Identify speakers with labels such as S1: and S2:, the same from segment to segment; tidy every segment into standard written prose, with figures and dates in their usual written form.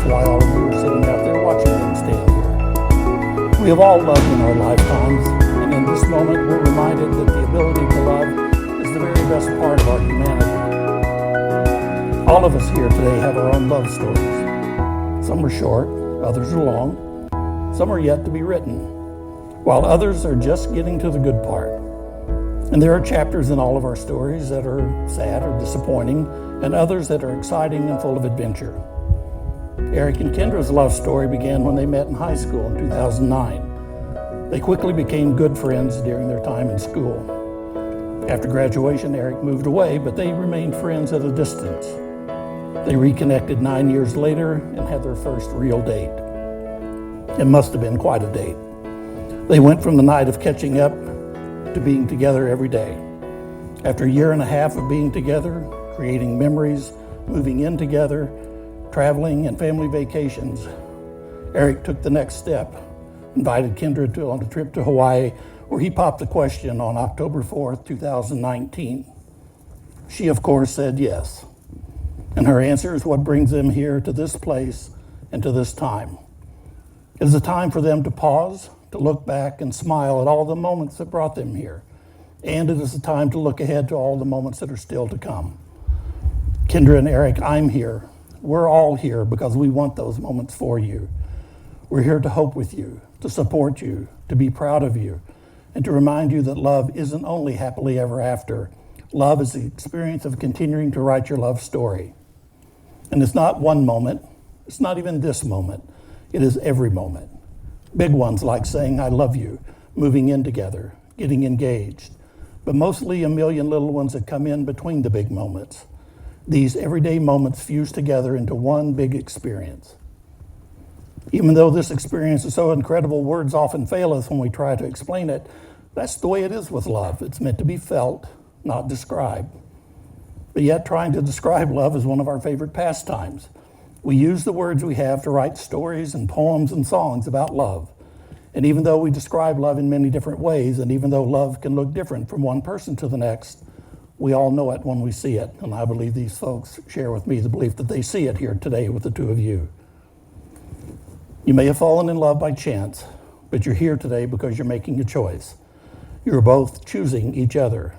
S1: That's why all of you are sitting out there watching them stand here. We have all loved in our lifetimes, and in this moment we're reminded that the ability to love is the very best part of our humanity. All of us here today have our own love stories. Some are short, others are long, some are yet to be written, while others are just getting to the good part. And there are chapters in all of our stories that are sad or disappointing, and others that are exciting and full of adventure. Eric and Kendra's love story began when they met in high school in 2009. They quickly became good friends during their time in school. After graduation, Eric moved away, but they remained friends at a distance. They reconnected 9 years later and had their first real date. It must have been quite a date. They went from the night of catching up to being together every day. After a year and a half of being together, creating memories, moving in together, traveling and family vacations, Eric took the next step, invited Kendra on a trip to Hawaii, where he popped the question on October 4th, 2019. She, of course, said yes. And her answer is what brings them here to this place and to this time. It is a time for them to pause, to look back and smile at all the moments that brought them here. And it is a time to look ahead to all the moments that are still to come. Kendra and Eric, I'm here. We're all here because we want those moments for you. We're here to hope with you, to support you, to be proud of you, and to remind you that love isn't only happily ever after. Love is the experience of continuing to write your love story. And it's not one moment. It's not even this moment. It is every moment. Big ones like saying I love you, moving in together, getting engaged, but mostly a million little ones that come in between the big moments. These everyday moments fuse together into one big experience. Even though this experience is so incredible, words often fail us when we try to explain it. That's the way it is with love. It's meant to be felt, not described. But yet trying to describe love is one of our favorite pastimes. We use the words we have to write stories and poems and songs about love. And even though we describe love in many different ways, and even though love can look different from one person to the next, we all know it when we see it. And I believe these folks share with me the belief that they see it here today with the two of you. You may have fallen in love by chance, but you're here today because you're making a choice. You're both choosing each other.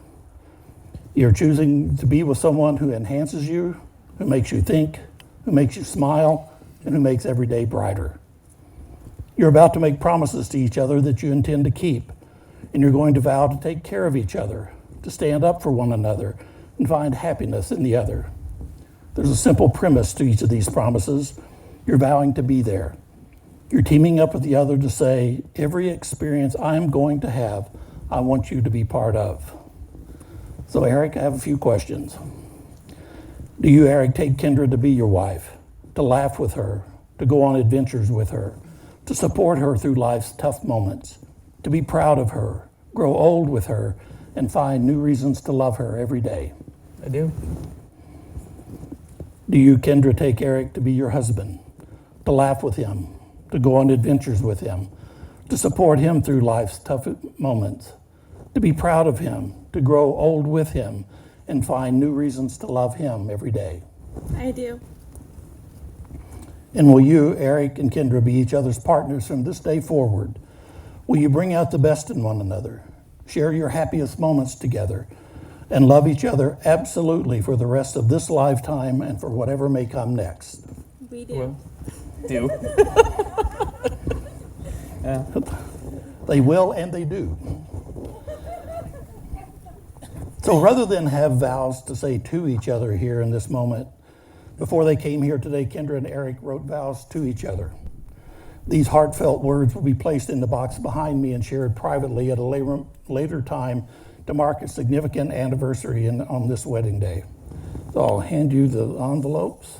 S1: You're choosing to be with someone who enhances you, who makes you think, who makes you smile, and who makes every day brighter. You're about to make promises to each other that you intend to keep, and you're going to vow to take care of each other, to stand up for one another, and find happiness in the other. There's a simple premise to each of these promises. You're vowing to be there. You're teaming up with the other to say, every experience I'm going to have, I want you to be part of. So Eric, I have a few questions. Do you, Eric, take Kendra to be your wife, to laugh with her, to go on adventures with her, to support her through life's tough moments, to be proud of her, grow old with her, and find new reasons to love her every day?
S2: I do.
S1: Do you, Kendra, take Eric to be your husband, to laugh with him, to go on adventures with him, to support him through life's tough moments, to be proud of him, to grow old with him, and find new reasons to love him every day?
S3: I do.
S1: And will you, Eric and Kendra, be each other's partners from this day forward? Will you bring out the best in one another, share your happiest moments together, and love each other absolutely for the rest of this lifetime and for whatever may come next?
S3: We do.
S2: Will. Do. Yeah.
S1: They will and they do. So rather than have vows to say to each other here in this moment, before they came here today, Kendra and Eric wrote vows to each other. These heartfelt words will be placed in the box behind me and shared privately at a later time to mark a significant anniversary on this wedding day. So I'll hand you the envelopes.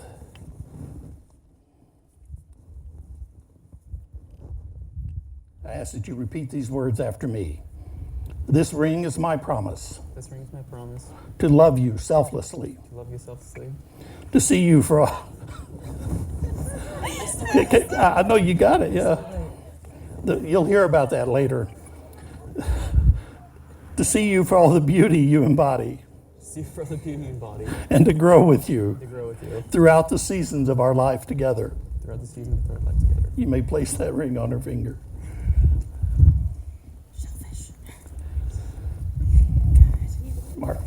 S1: I ask that you repeat these words after me. This ring is my promise.
S2: This ring is my promise.
S1: To love you selflessly.
S2: To love you selflessly.
S1: To see you for all. I know you got it, yeah. You'll hear about that later. To see you for all the beauty you embody.
S2: See for the beauty and body.
S1: And to grow with you.
S2: To grow with you.
S1: Throughout the seasons of our life together.
S2: throughout the season of our life together.
S1: You may place that ring on her finger.
S3: Selfish.
S1: Mark.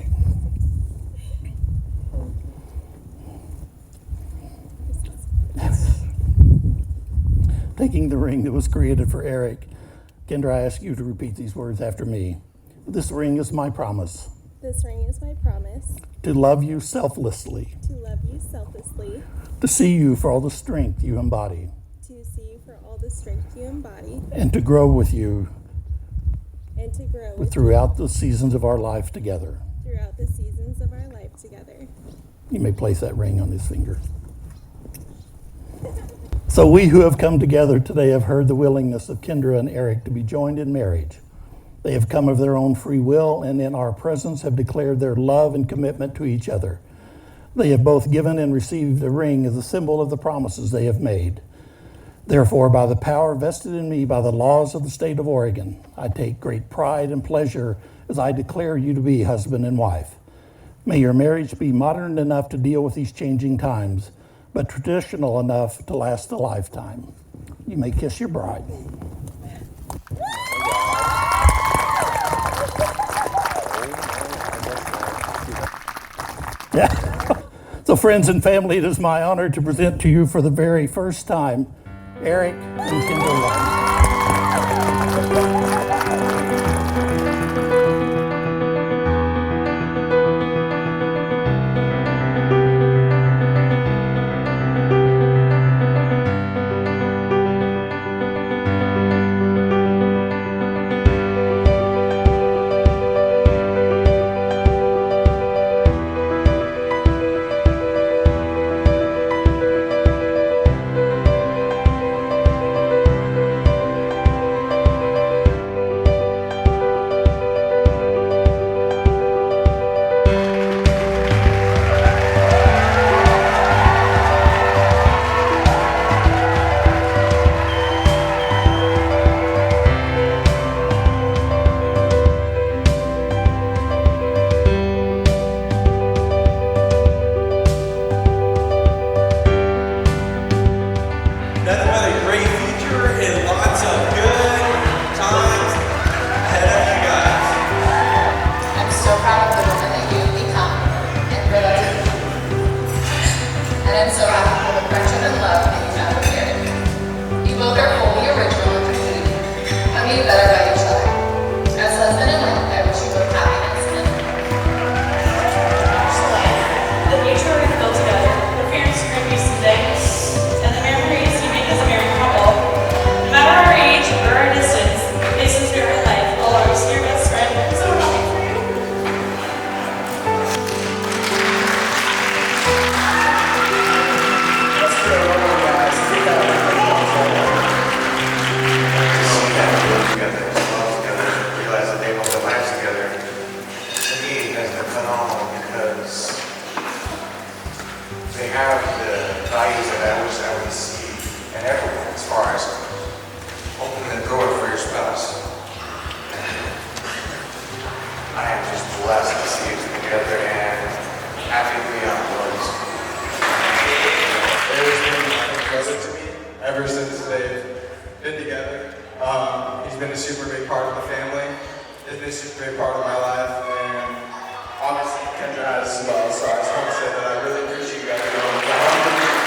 S1: Taking the ring that was created for Eric, Kendra, I ask you to repeat these words after me. This ring is my promise.
S3: This ring is my promise
S1: To love you selflessly.
S3: to love you selflessly,
S1: To see you for all the strength you embody.
S3: to see you for all the strength you embody,
S1: And to grow with you
S3: and to grow with
S1: throughout the seasons of our life together.
S3: you throughout the seasons of our life together.
S1: You may place that ring on his finger. So we who have come together today have heard the willingness of Kendra and Eric to be joined in marriage. They have come of their own free will and in our presence have declared their love and commitment to each other. They have both given and received a ring as a symbol of the promises they have made. Therefore, by the power vested in me by the laws of the state of Oregon, I take great pride and pleasure as I declare you to be husband and wife. May your marriage be modern enough to deal with these changing times, but traditional enough to last a lifetime. You may kiss your bride. Yeah. So friends and family, it is my honor to present to you for the very first time, Eric and Kendra White.
S4: Nothing but a great future and lots of good times ahead of you guys.
S5: I'm so proud of the woman that you have become and realize and I'm so happy for the friendship and love that you have with Eric. You both are fully original and complete, and be better by each other. As husband and wife, I wish you both happiness and
S6: The future we're going to build together, the parents you're going to be someday, and the memories you make as a married couple. No matter our age or our distance, places we are in life, I'll always be your best friend. I'm so happy for you.
S7: Together, realize that they want their lives together. To me, has been phenomenal because they have the values that I wish I would see in everyone as far as opening the door for your spouse. I am just blessed to see it together and happy to be on board.
S8: Eric's been like a brother to me ever since they've been together. He's been a super big part of the family. He's been a super big part of my life, and obviously Kendra has as well. So I just want to say that I really appreciate you guys going.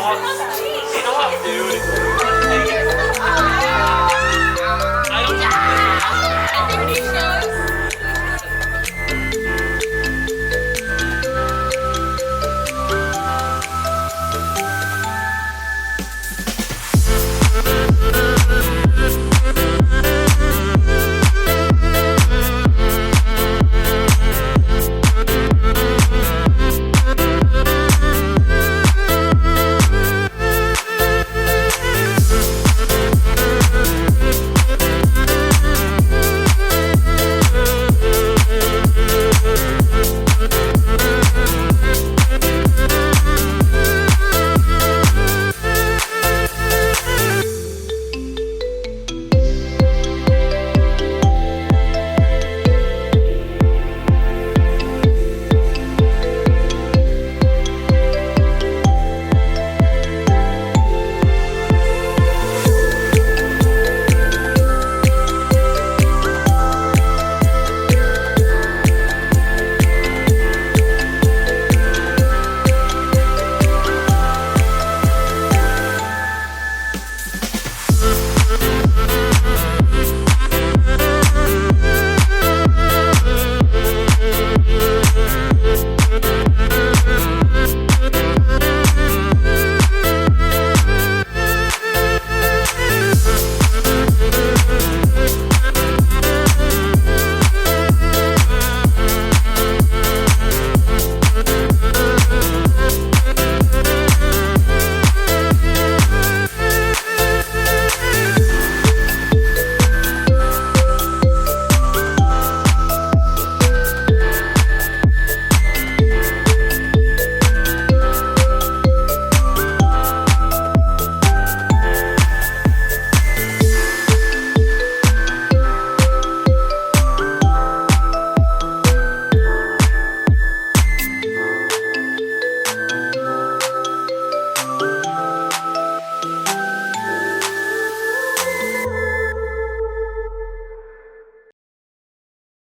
S9: You know what, dude?